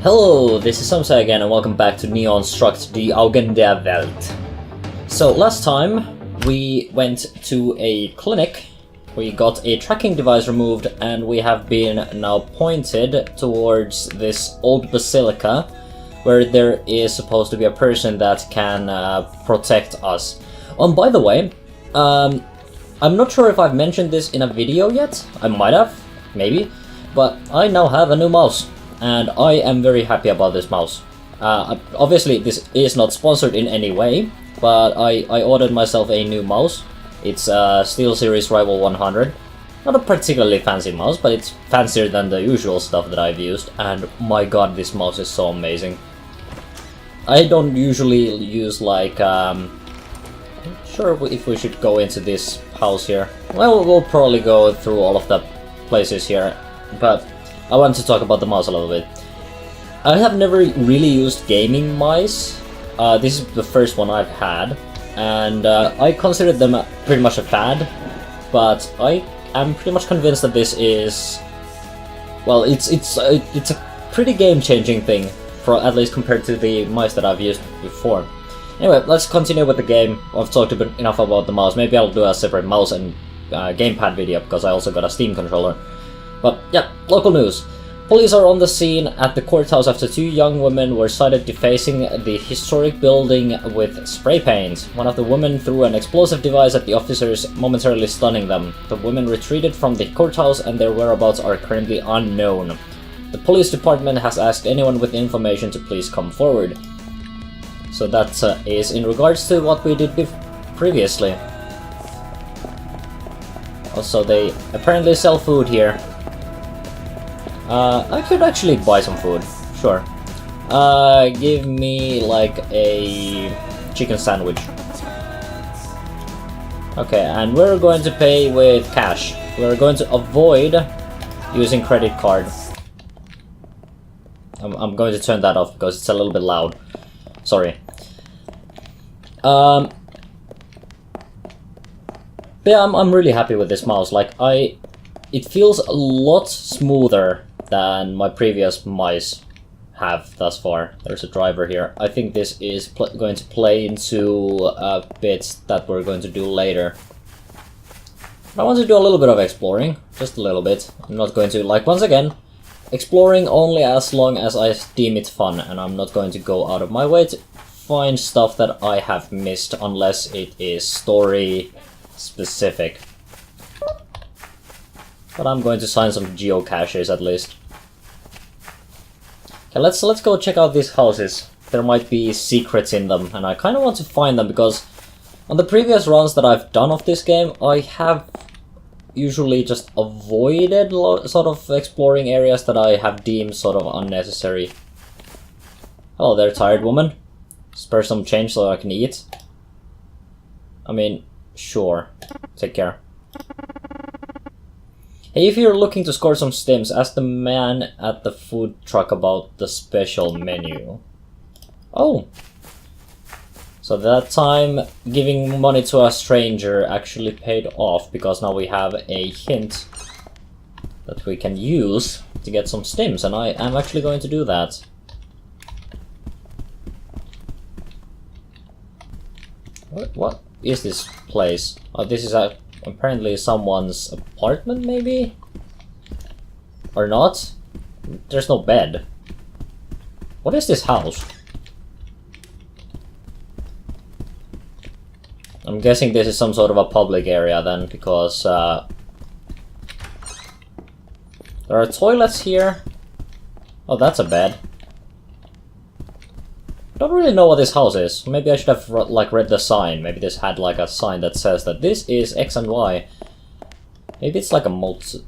Hello, this is Samsai again and welcome back to Neon STRUCT, the Augen der Welt. So last time we went to a clinic, we got a tracking device removed, and we have been now pointed towards this old basilica where there is supposed to be a person that can protect us. By the way, I'm not sure if I've mentioned this in a video yet. I might have, maybe, but I now have a new mouse. And I am very happy about this mouse. Obviously this is not sponsored in any way, but I ordered myself a new mouse. It's a SteelSeries Rival 100. Not a particularly fancy mouse, but it's fancier than the usual stuff that I've used, and my god, this mouse is so amazing. I don't usually use like... I'm not sure if we should go into this house here. Well, we'll probably go through all of the places here, but I want to talk about the mouse a little bit. I have never really used gaming mice. This is the first one I've had, and I consider them pretty much a fad, but I am pretty much convinced that this is... well, it's a pretty game-changing thing, for at least compared to the mice that I've used before. Anyway, let's continue with the game. I've talked a bit enough about the mouse. Maybe I'll do a separate mouse and gamepad video, because I also got a Steam controller. But yeah, local news. Police are on the scene at the courthouse after two young women were sighted defacing the historic building with spray paint. One of the women threw an explosive device at the officers, momentarily stunning them. The women retreated from the courthouse and their whereabouts are currently unknown. The police department has asked anyone with information to please come forward. So that is in regards to what we did previously. Also, they apparently sell food here. I could actually buy some food, sure. Give me like a chicken sandwich. Okay, and we're going to pay with cash. We're going to avoid using credit card. I'm going to turn that off because it's a little bit loud. Sorry. But yeah, I'm really happy with this mouse. Like, it feels a lot smoother than my previous mice have thus far. There's a driver here. I think this is going to play into bits that we're going to do later. I want to do a little bit of exploring, just a little bit. I'm not going to, like, once again, exploring only as long as I deem it fun, and I'm not going to go out of my way to find stuff that I have missed unless it is story specific. But I'm going to sign some geocaches at least. Okay, let's go check out these houses. There might be secrets in them, and I kind of want to find them because on the previous runs that I've done of this game, I have usually just avoided sort of exploring areas that I have deemed sort of unnecessary. Hello there, tired woman. Spare some change so I can eat. I mean, sure. Take care. Hey, if you're looking to score some stims, ask the man at the food truck about the special menu. Oh! So that time giving money to a stranger actually paid off, because now we have a hint that we can use to get some stims, and I am actually going to do that. What is this place? Oh, this is apparently someone's apartment, maybe? Or not? There's no bed. What is this house? I'm guessing this is some sort of a public area then, because there are toilets here. Oh, that's a bed. I don't really know what this house is. Maybe I should have like read the sign. Maybe this had like a sign that says that this is X and Y. Maybe it's like a motel?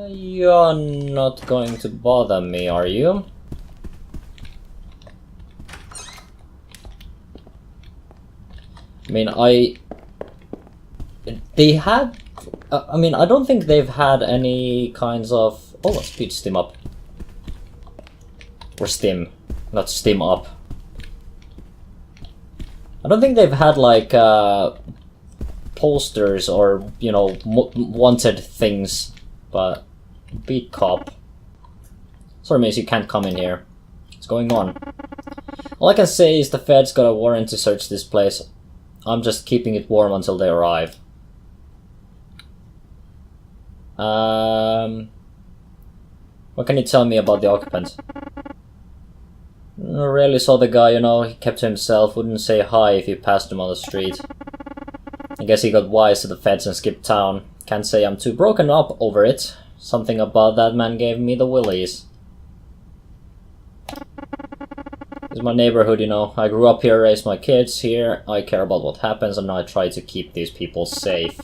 You're not going to bother me, are you? I mean, they had... I mean, I don't think they've had any kinds of... Oh, let's speed stim up. Or stim, not stim up. I don't think they've had like posters or, you know, wanted things, but beat cop. Sorry miss, you can't come in here. What's going on? All I can say is the feds got a warrant to search this place. I'm just keeping it warm until they arrive. What can you tell me about the occupant? I rarely saw the guy, you know, he kept to himself, wouldn't say hi if you passed him on the street. I guess he got wise to the feds and skipped town. Can't say I'm too broken up over it. Something about that man gave me the willies. It's my neighborhood, you know. I grew up here, raised my kids here. I care about what happens and I try to keep these people safe.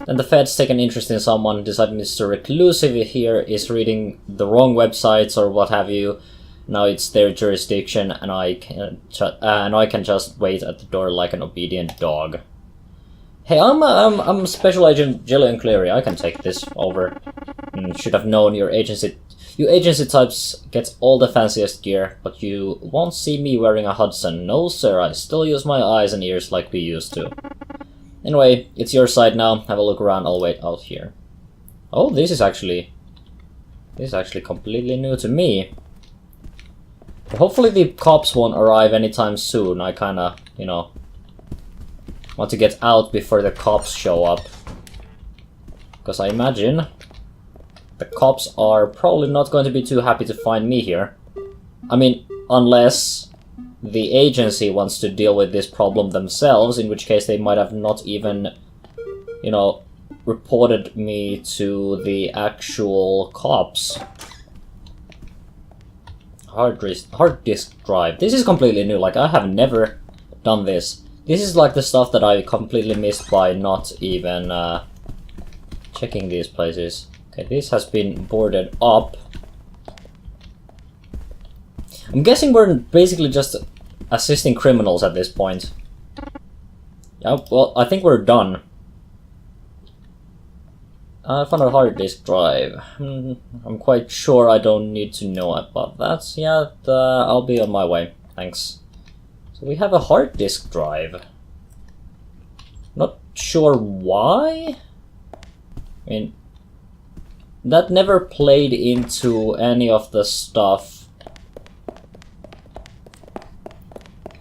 Then the feds take an interest in someone, decide Mr. Reclusive here is reading the wrong websites or what have you. Now it's their jurisdiction and I can just wait at the door like an obedient dog. Hey, I'm Special Agent Jillian Cleary. I can take this over. Should have known your agency. You agency types get all the fanciest gear, but you won't see me wearing a Hudson. No sir, I still use my eyes and ears like we used to. Anyway, it's your side now. Have a look around. I'll wait out here. Oh, this is actually completely new to me. But hopefully the cops won't arrive anytime soon. I kinda, you know, want to get out before the cops show up. Because I imagine the cops are probably not going to be too happy to find me here. I mean, unless the agency wants to deal with this problem themselves, in which case they might have not even, you know, reported me to the actual cops. Hard disk drive. This is completely new, like I have never done this. This is like the stuff that I completely missed by not even checking these places. Okay, this has been boarded up. I'm guessing we're basically just assisting criminals at this point. Yeah, well, I think we're done. I found a hard disk drive. I'm quite sure I don't need to know about that. Yeah, I'll be on my way. Thanks. So we have a hard disk drive. Not sure why? I mean, that never played into any of the stuff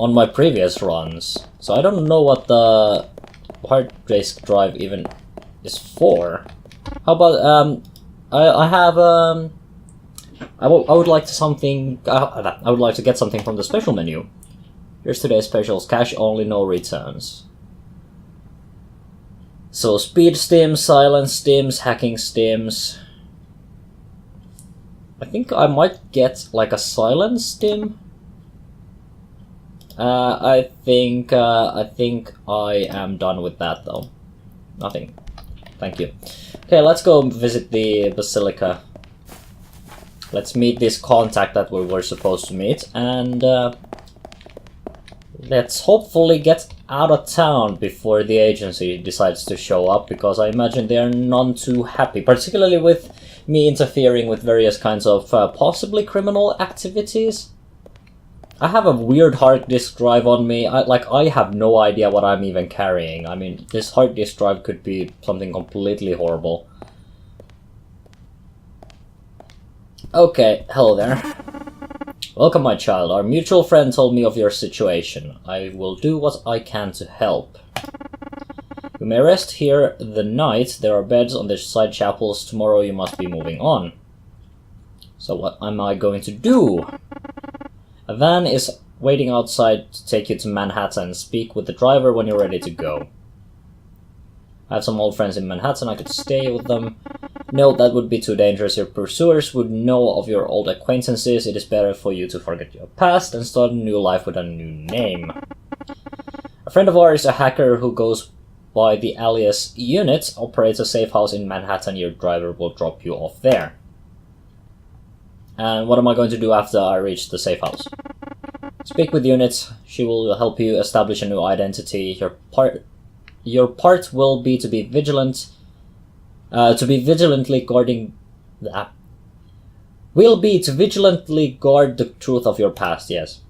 on my previous runs. So I don't know what the hard disk drive even is for. How about I would like to get something from the special menu. Here's today's specials: cash only, no returns. So speed stims, silence stims, hacking stims. I think I might get like a silence stim. I think I am done with that though. Nothing. Thank you. Okay, let's go visit the Basilica. Let's meet this contact that we were supposed to meet, and let's hopefully get out of town before the agency decides to show up, because I imagine they are none too happy, particularly with me interfering with various kinds of possibly criminal activities. I have a weird hard disk drive on me. I have no idea what I'm even carrying. I mean, this hard disk drive could be something completely horrible. Okay, hello there. Welcome, my child. Our mutual friend told me of your situation. I will do what I can to help. You may rest here the night. There are beds on the side chapels. Tomorrow you must be moving on. So what am I going to do? A van is waiting outside to take you to Manhattan. Speak with the driver when you're ready to go. I have some old friends in Manhattan. I could stay with them. No, that would be too dangerous. Your pursuers would know of your old acquaintances. It is better for you to forget your past and start a new life with a new name. A friend of ours, a hacker who goes by the alias Unit, operates a safe house in Manhattan. Your driver will drop you off there. And what am I going to do after I reach the safe house? Speak with Unit. She will help you establish a new identity. Your part will be to be vigilant. To vigilantly guard the truth of your past. Yes.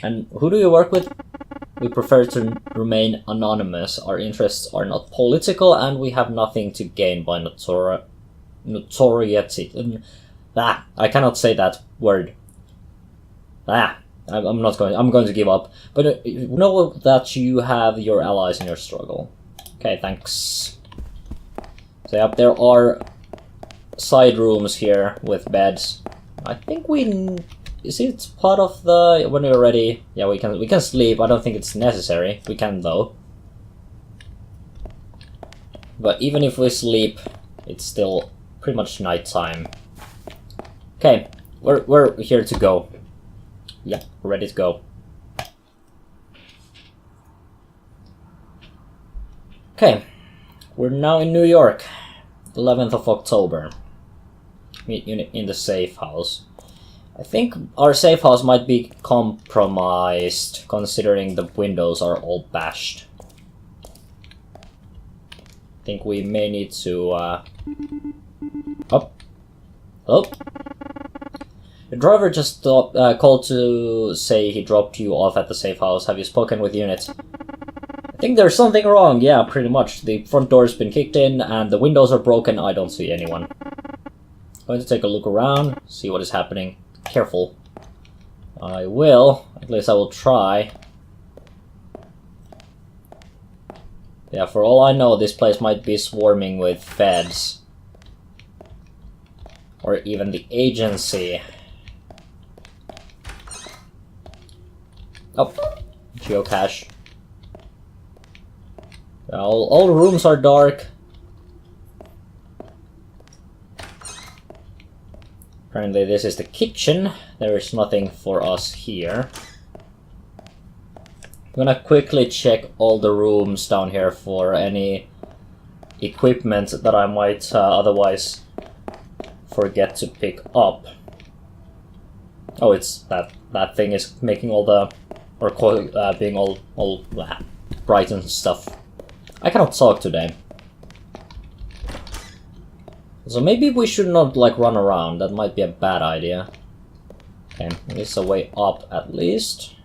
And who do you work with? We prefer to remain anonymous. Our interests are not political, and we have nothing to gain by notoriety. I cannot say that word. I'm not going. I'm going to give up. But know that you have your allies in your struggle. Okay, thanks. So yep, there are side rooms here with beds. I think we. Is it part of the when we're ready? Yeah, we can sleep. I don't think it's necessary. We can though. But even if we sleep, it's still pretty much nighttime. Okay, we're here to go. Yeah, we're ready to go. Okay, we're now in New York, 11th of October. Meet unit in the safe house. I think our safe house might be compromised, considering the windows are all bashed. I think we may need to, Oh. Hello? The driver just called to say he dropped you off at the safe house. Have you spoken with unit? I think there's something wrong, yeah, pretty much. The front door's been kicked in, and the windows are broken. I don't see anyone. Going to take a look around, see what is happening. Careful. I will. At least I will try. Yeah, for all I know, this place might be swarming with feds. Or even the agency. Oh, geocache. All rooms are dark. Apparently this is the kitchen. There is nothing for us here. I'm gonna quickly check all the rooms down here for any equipment that I might otherwise forget to pick up. Oh, it's that thing is making all the being all bright and stuff. I cannot talk today. So maybe we should not like run around. That might be a bad idea. Okay, there's a way up at least.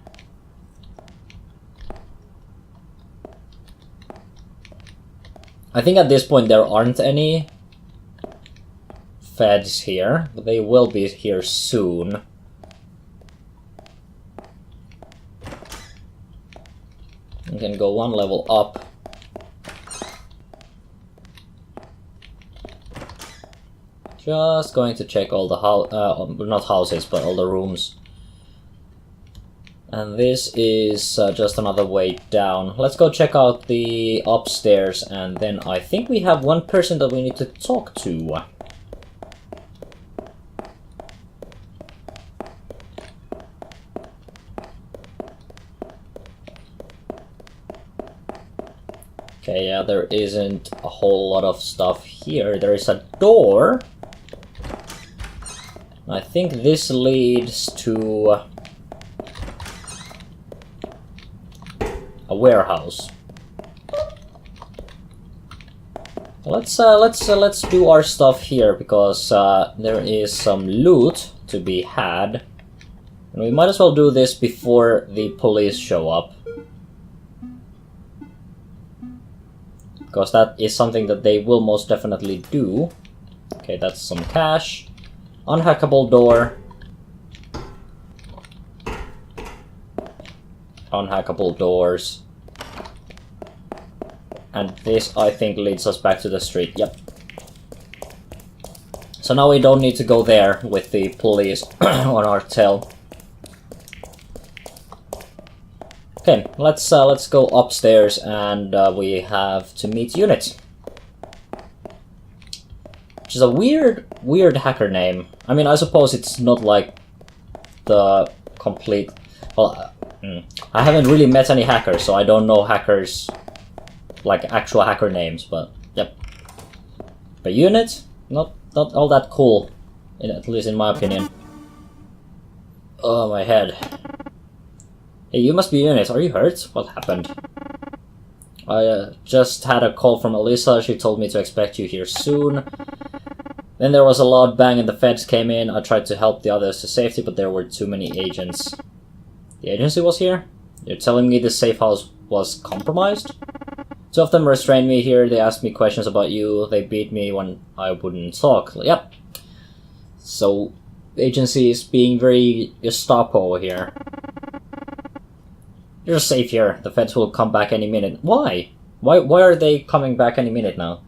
I think at this point there aren't any feds here, but they will be here soon. We can go one level up. Just going to check all the not houses, but all the rooms. And this is just another way down. Let's go check out the upstairs, and then I think we have one person that we need to talk to. Okay, yeah, there isn't a whole lot of stuff here. There is a door. I think this leads to a warehouse. Let's do our stuff here, because there is some loot to be had, and we might as well do this before the police show up, because that is something that they will most definitely do. Okay, that's some cash. Unhackable door. Unhackable doors. And this, I think, leads us back to the street. Yep. So now we don't need to go there with the police on our tail. Okay, let's go upstairs, and we have to meet unit. Which is a weird hacker name. I mean, I suppose it's not like the complete... Well, I haven't really met any hackers, so I don't know hackers, like actual hacker names, but yep. But unit, not all that cool, at least in my opinion. Oh, my head. Hey, you must be unit. Are you hurt? What happened? I just had a call from Alyssa. She told me to expect you here soon. Then there was a loud bang and the feds came in. I tried to help the others to safety, but there were too many agents. The agency was here? You're telling me this safe house was compromised? 2 of them restrained me here, they asked me questions about you, they beat me when I wouldn't talk. Yep. So, the agency is being very Gestapo here. You're safe here, the feds will come back any minute. Why? Why are they coming back any minute now?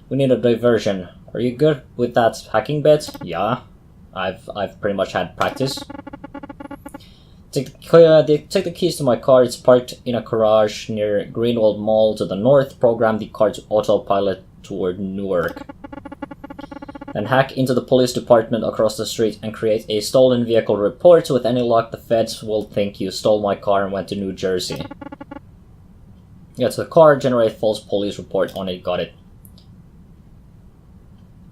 We need a diversion. Are you good with that hacking bit? Yeah. I've pretty much had practice. Take the keys to my car, it's parked in a garage near Greenwald Mall to the north. Program the car to autopilot toward Newark. Then hack into the police department across the street and create a stolen vehicle report. With any luck, the feds will think you stole my car and went to New Jersey. Get to the car, generate false police report on it, got it.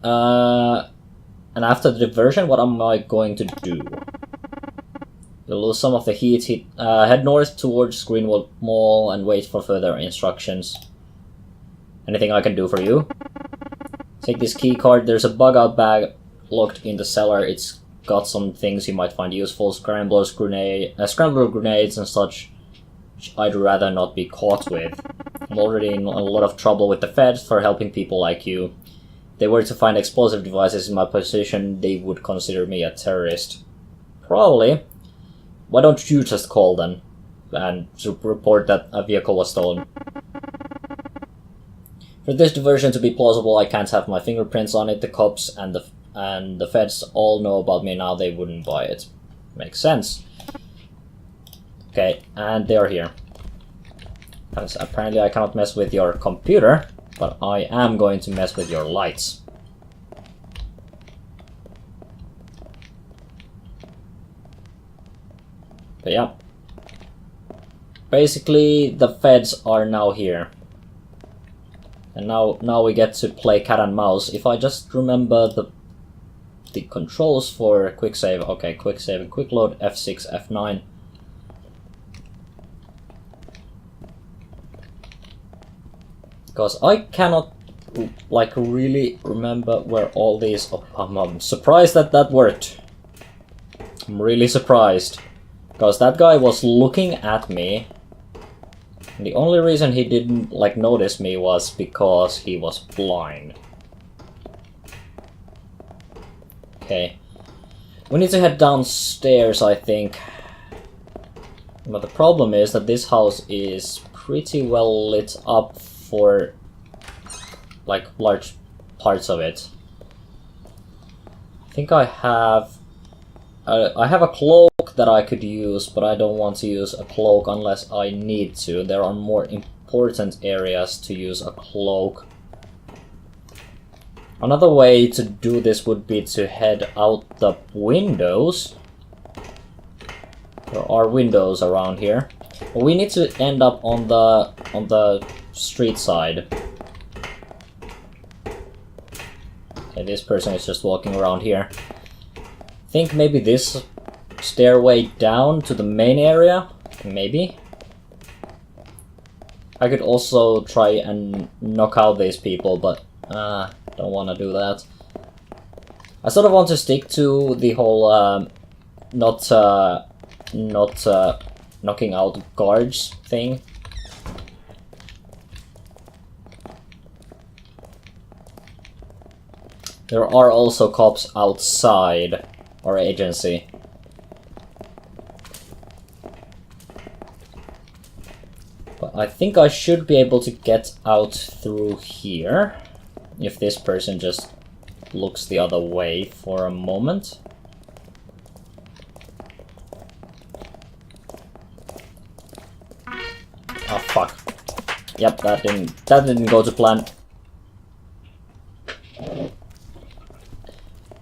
And after the diversion, what am I going to do? You'll lose some of the heat. Head north towards Greenwald Mall and wait for further instructions. Anything I can do for you? Take this key card. There's a bug-out bag locked in the cellar. It's got some things you might find useful. Scrambler grenades and such, which I'd rather not be caught with. I'm already in a lot of trouble with the feds for helping people like you. If they were to find explosive devices in my possession, they would consider me a terrorist. Probably. Why don't you just call them and report that a vehicle was stolen? For this diversion to be plausible, I can't have my fingerprints on it. The cops and the feds all know about me now. They wouldn't buy it. Makes sense. Okay, and they are here. Apparently I cannot mess with your computer, but I am going to mess with your lights. But yeah. Basically, the feds are now here. And now we get to play cat and mouse. If I just remember the controls for quick save. Okay, quick save and quick load, F6, F9. Because I cannot like really remember where all these... Oh, I'm surprised that worked. I'm really surprised. Because that guy was looking at me. And the only reason he didn't like notice me was because he was blind. Okay. We need to head downstairs, I think. But the problem is that this house is pretty well lit up for like large parts of it. I think I have a cloak that I could use, but I don't want to use a cloak unless I need to. There are more important areas to use a cloak. Another way to do this would be to head out the windows. There are windows around here. But we need to end up on the street side. Okay, this person is just walking around here. I think maybe this stairway down to the main area? Maybe? I could also try and knock out these people, but don't want to do that. I sort of want to stick to the whole not knocking out guards thing. There are also cops outside our agency. But I think I should be able to get out through here if this person just looks the other way for a moment. Oh fuck. Yep, that didn't go to plan.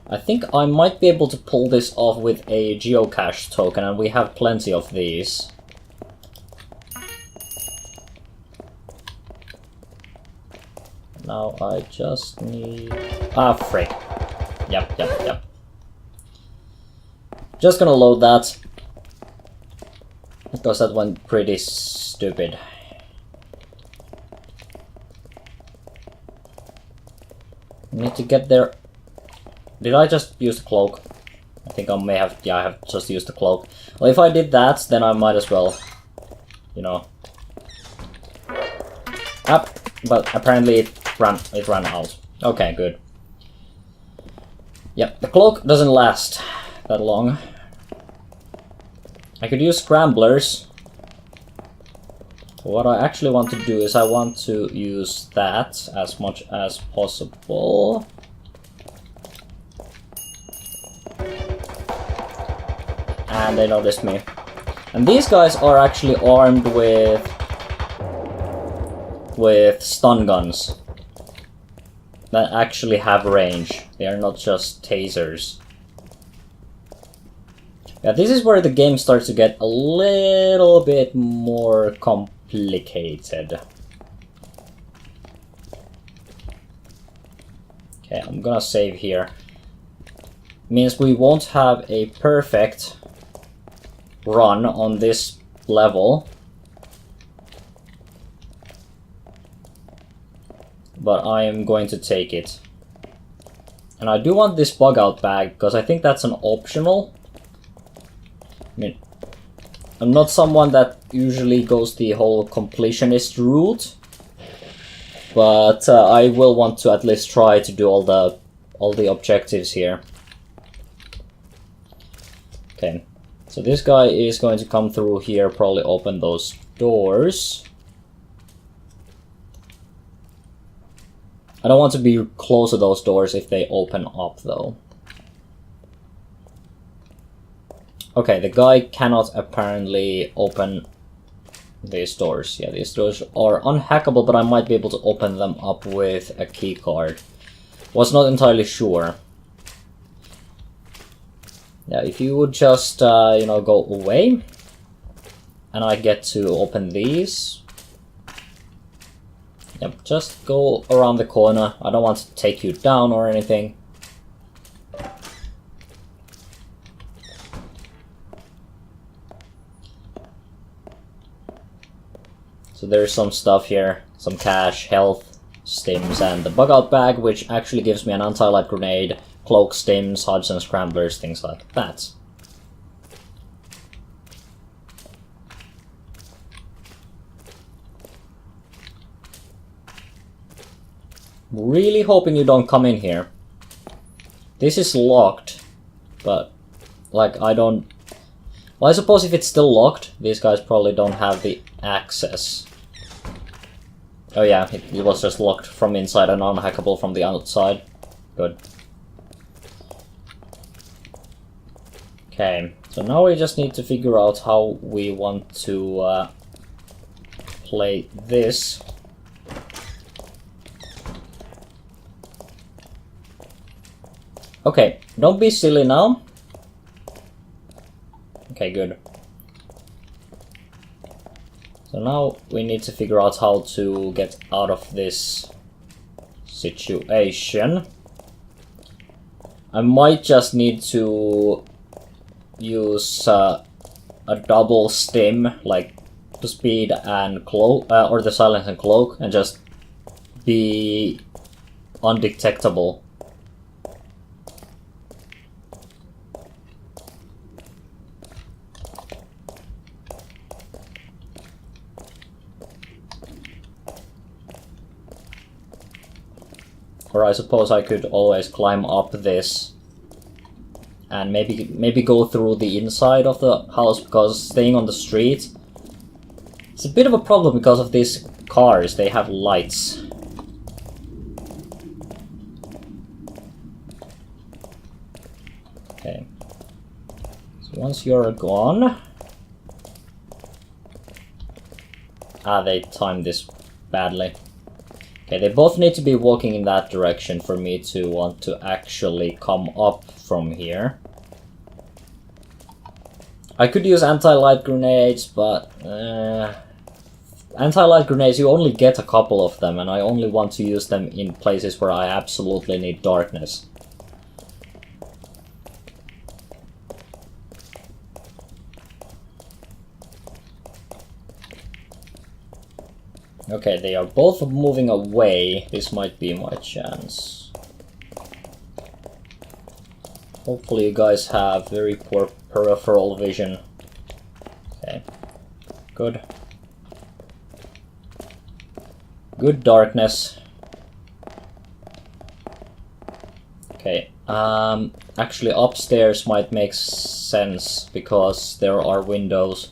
I think I might be able to pull this off with a geocache token, and we have plenty of these. Now I just need... Ah, frick. Yep. Just gonna load that. Because that went pretty stupid. Need to get there. Did I just use the cloak? I think I may have, yeah, I have just used the cloak. Well, if I did that, then I might as well, you know. Up, but apparently it ran out. Okay, good. Yep, the cloak doesn't last that long. I could use scramblers. What I actually want to do is I want to use that as much as possible. And they noticed me. And these guys are actually armed with stun guns that actually have range. They are not just tasers. Yeah, this is where the game starts to get a little bit more complicated. Okay, I'm gonna save here. Means we won't have a perfect run on this level. But I am going to take it. And I do want this bug out bag, because I think that's an optional. I mean, I'm not someone that usually goes the whole completionist route, but I will want to at least try to do all the objectives here. Okay, so this guy is going to come through here, probably open those doors. I don't want to be close to those doors if they open up, though. Okay, the guy cannot apparently open these doors. Yeah, these doors are unhackable, but I might be able to open them up with a key card. Was not entirely sure. Yeah, if you would just, you know, go away, and I get to open these. Yep, just go around the corner. I don't want to take you down or anything. So there's some stuff here, some cash, health, stims, and the bug out bag, which actually gives me an anti-light grenade, cloak, stims, Hodgson scramblers, things like that. Really hoping you don't come in here. This is locked, but like I don't. Well, I suppose if it's still locked, these guys probably don't have the access. Oh yeah, it was just locked from inside and unhackable from the outside. Good. Okay, so now we just need to figure out how we want to play this. Okay, don't be silly now. Okay, good. So now we need to figure out how to get out of this situation. I might just need to use a double stim, like the speed and cloak, or the silence and cloak, and just be undetectable. Or I suppose I could always climb up this and maybe go through the inside of the house, because staying on the street, it's a bit of a problem because of these cars. They have lights. Okay. So once you're gone... Ah, they timed this badly. Okay, they both need to be walking in that direction for me to want to actually come up from here. I could use anti-light grenades, but... anti-light grenades, you only get a couple of them, and I only want to use them in places where I absolutely need darkness. Okay, they are both moving away. This might be my chance. Hopefully you guys have very poor peripheral vision. Okay. Good. Good darkness. Okay. Actually upstairs might make sense because there are windows.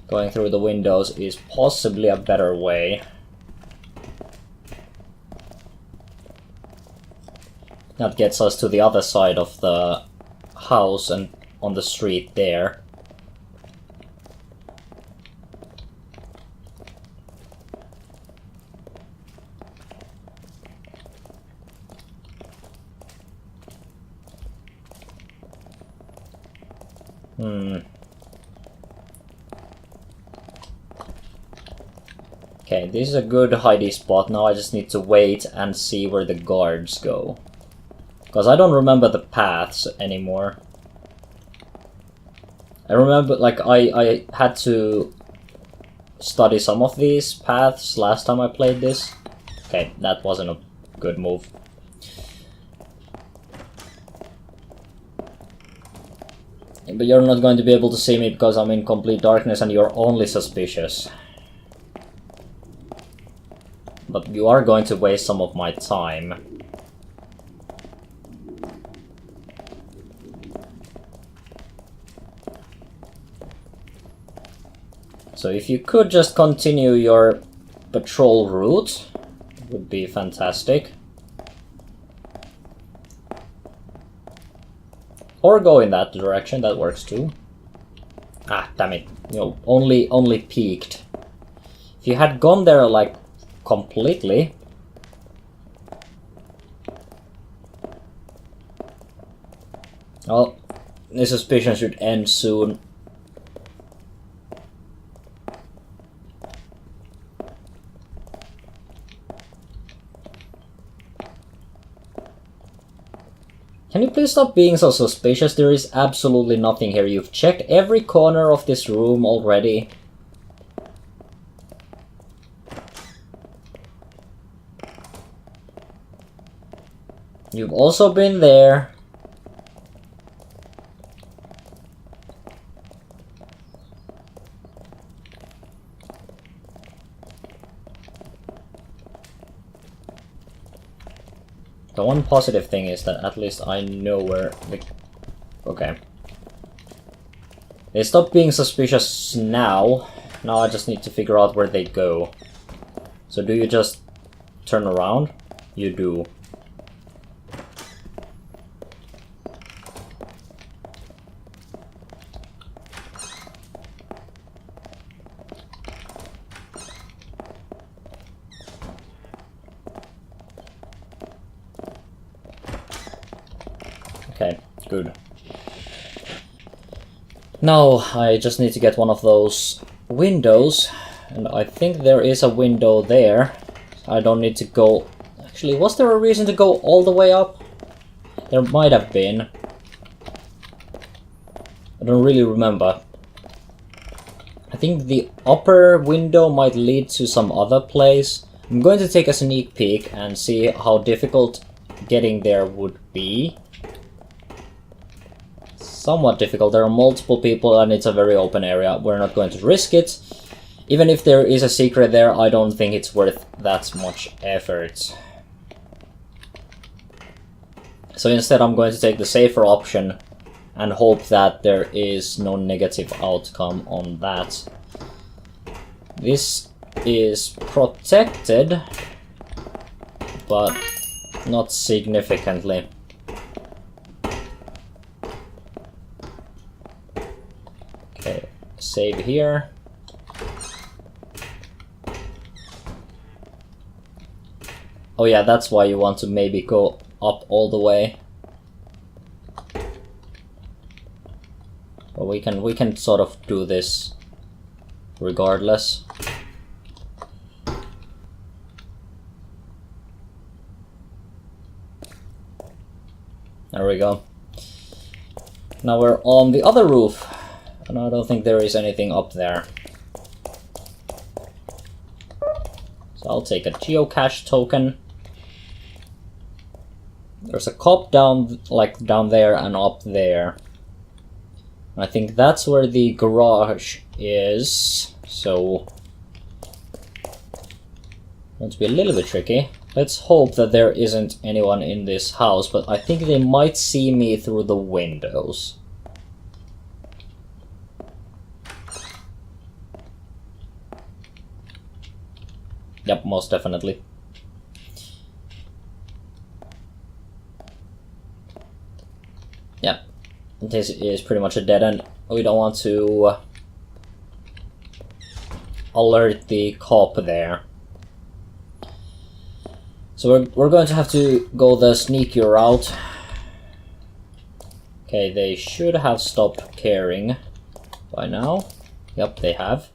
Going through the windows is possibly a better way. That gets us to the other side of the house and on the street there. Okay, this is a good hidey spot. Now I just need to wait and see where the guards go. Because I don't remember the paths anymore. I remember, like, I had to study some of these paths last time I played this. Okay, that wasn't a good move. But you're not going to be able to see me because I'm in complete darkness and you're only suspicious. But you are going to waste some of my time. So if you could just continue your patrol route, it would be fantastic. Or go in that direction, that works too. Ah, damn it. You know, only peeked. If you had gone there, like, completely... Well, the suspicion should end soon. Can you please stop being so suspicious? There is absolutely nothing here. You've checked every corner of this room already. You've also been there. The one positive thing is that at least I know where the... Okay. They stopped being suspicious now. Now I just need to figure out where they go. So do you just turn around? You do. Okay, good. Now I just need to get one of those windows, and I think there is a window there. I don't need to go... Actually, was there a reason to go all the way up? There might have been. I don't really remember. I think the upper window might lead to some other place. I'm going to take a sneak peek and see how difficult getting there would be. Somewhat difficult. There are multiple people and it's a very open area. We're not going to risk it. Even if there is a secret there, I don't think it's worth that much effort. So instead I'm going to take the safer option and hope that there is no negative outcome on that. This is protected, but not significantly. Okay, save here. Oh yeah, that's why you want to maybe go up all the way. But we can sort of do this regardless. There we go. Now we're on the other roof. And I don't think there is anything up there. So I'll take a geocache token. There's a cop down, like down there and up there. I think that's where the garage is. So, going to be a little bit tricky. Let's hope that there isn't anyone in this house, but I think they might see me through the windows. Yep, most definitely. Yep, this is pretty much a dead end. We don't want to alert the cop there. So we're going to have to go the sneaky route. Okay, they should have stopped caring by now. Yep, they have.